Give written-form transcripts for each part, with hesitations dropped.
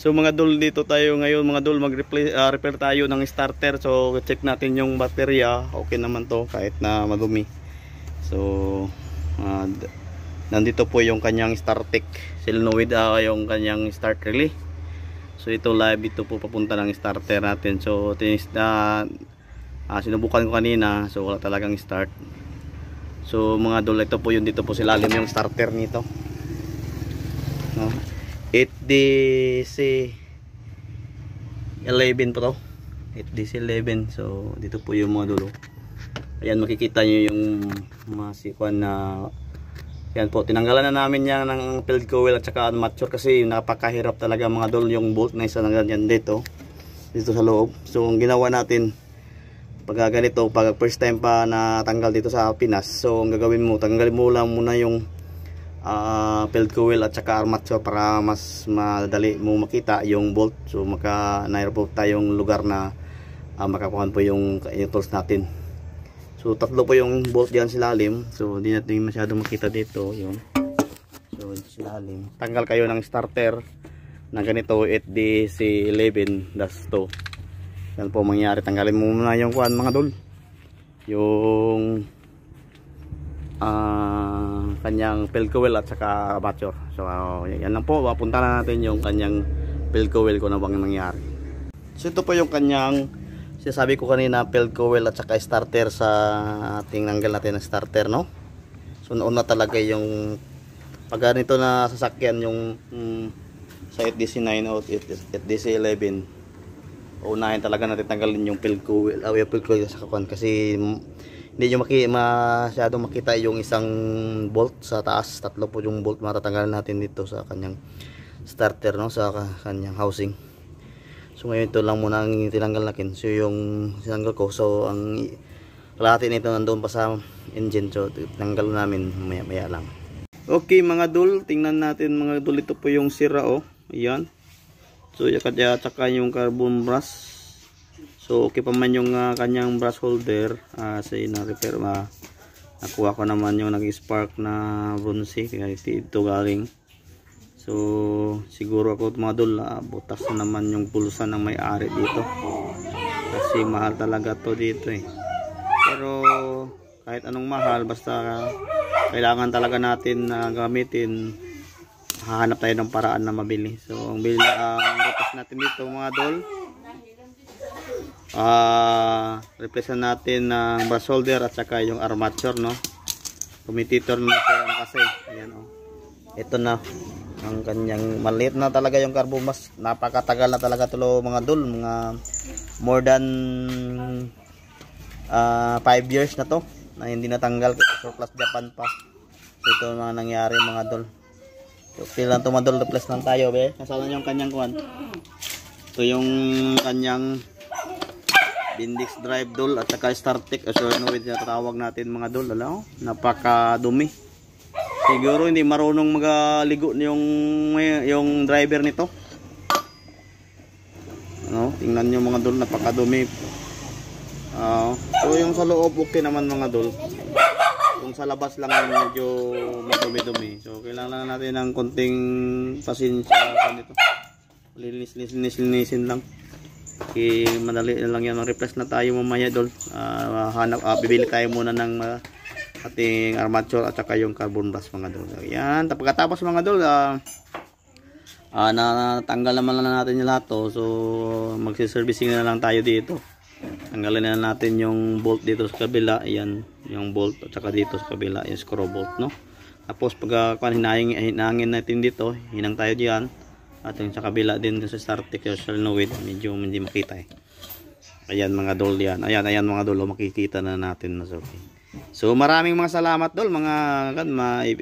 So mga dol, dito tayo ngayon mga dol, repair tayo ng starter. So check natin yung baterya, okay naman to kahit na madumi. So nandito po yung kanyang Startec solenoid, yung kanyang start relay. So ito live, ito po papunta ng starter natin. So sinubukan ko kanina, so wala talagang start. So mga dol, ito po yung dito po silalim yung starter nito, no? 8DC 11 po to, 8DC 11. So dito po yung mga dulo. Ayan, makikita nyo yung masikuan na yan po. Tinanggalan na namin yan ng field coil at saka armature kasi napakahirap talaga mga dol yung bolt na isa na ganyan dito sa loob. So ang ginawa natin pag ganito, pag first time pa natanggal dito sa Pinas, so ang gagawin mo, tanggalin mo lang muna yung field coil at saka armature para mas madali mo makita yung bolt. So nairapot tayong lugar na makakuha po yung tools natin. So tatlo po yung bolt diyan silalim, so hindi natin masyado makita dito yun. So silalim, tanggal kayo ng starter na ganito 8DC11-2. Yan po mangyari, tanggalin mo muna yung kuan mga dol, yung kanyang field coil at saka armature. So yan lang po, papunta na natin yung kanyang field coil kung ano bang nangyari. So ito po yung kanyang sinasabi ko kanina, field coil at saka starter sa ating nanggal natin ng starter, no? So nauna talaga yung pag ganito na sasakyan yung sa 8DC9 o 8DC11, unahin talaga natin tanggalin yung field coil, yung field coil sa kakuan kasi hindi nyo masyadong makita yung isang bolt sa taas. Tatlo po yung bolt matatanggalan natin dito sa kanyang starter, no, sa kanyang housing. So ngayon ito lang muna ang tinanggal natin. So yung sinanggal ko, so ang kalahati nito nandoon pa sa engine, so tinanggal namin maya lang. Okay mga dol, tingnan natin mga dol, ito po yung sira, oh. Ayan. So kaya tsaka yung carbon brush. So okay pa man yung kanyang brush holder, sa na-repair. Nakuha ko naman yung nag-spark na bronze kaya ito galing. So siguro ako mga dol, butas na naman yung pulsa ng may-ari dito kasi mahal talaga to dito eh. Pero kahit anong mahal, basta kailangan talaga natin gamitin, hahanap tayo ng paraan na mabili. So ang replace natin dito mga dol, replace natin ng brush holder at saka yung armature, no? Commutator na kasi ayan, oh. Ito na ang kanyang, maliit na talaga yung carbon brush. Napakatagal na talaga ito mga dol, mga more than 5 years na to na hindi natanggal, surplus Japan pa. So ito na nangyari mga dol. So lang ito mga dol, replace lang tayo be. Nasaan yung kanyang kuwan? Ito yung kanyang Bendix drive dol at saka Startec solenoid na tatawag natin mga dol. Alam, napakadumi. Siguro hindi marunong magaligo yung driver nito. Ano, tingnan niyo mga dol, napakadumi. So yung sa loob okay naman mga dol. Kung sa labas lang medyo madumi-dumi. So kailangan natin ng konting pasensya nito. Linisin lang. Okay, madali na lang yan. Replace na tayo mamaya dol. Bibili tayo muna ng ating armature at saka yung carbon brush mga dol. Yan, pagkatapos mga dol, natanggal naman na natin yung lahat to. So magsiservicing na lang tayo dito. Tanggalin na natin yung bolt dito sa kabila. Ayan, yung bolt at saka dito sa kabila yung screw bolt, no? Tapos pag hinangin natin dito, hinang tayo diyan. At yung sa kabila din sa Startec solenoid, medyo hindi makita eh. Ayan mga dol yan. Ayan mga dol, makikita na natin na okay. So maraming mga salamat dol, mga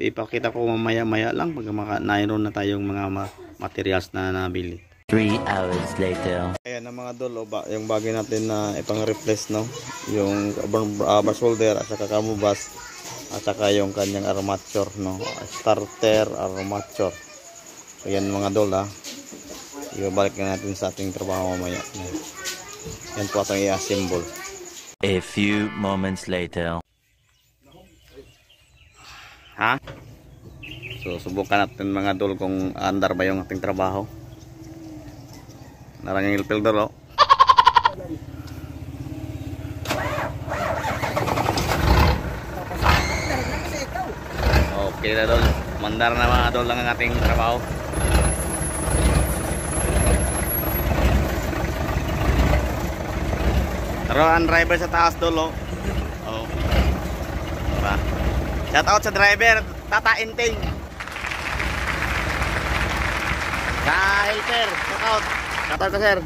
ipakita ko mamaya lang pag mayroon na tayong mga materials na nabili. 3 hours later. Ayan na mga dol, yung bagay natin na ipang-replace, no? Yung brush holder at saka carbon brush at saka yung kanyang armature, no? Starter armature. Ayan mga dol, ibabalik na natin sa ating trabaho mamaya. Yan po ang i-assemble. A few moments later. So subukan natin mga dol kung andar ba yung ating trabaho. Narang yung filter oh. Okay na dol. Mandar na mga dol lang ang ating trabaho. Pero ang driver sa taas dol oh. Oh. Diba? Shout out sa driver, Tata Inting. Sa helper, shout out. Shout out ka sir.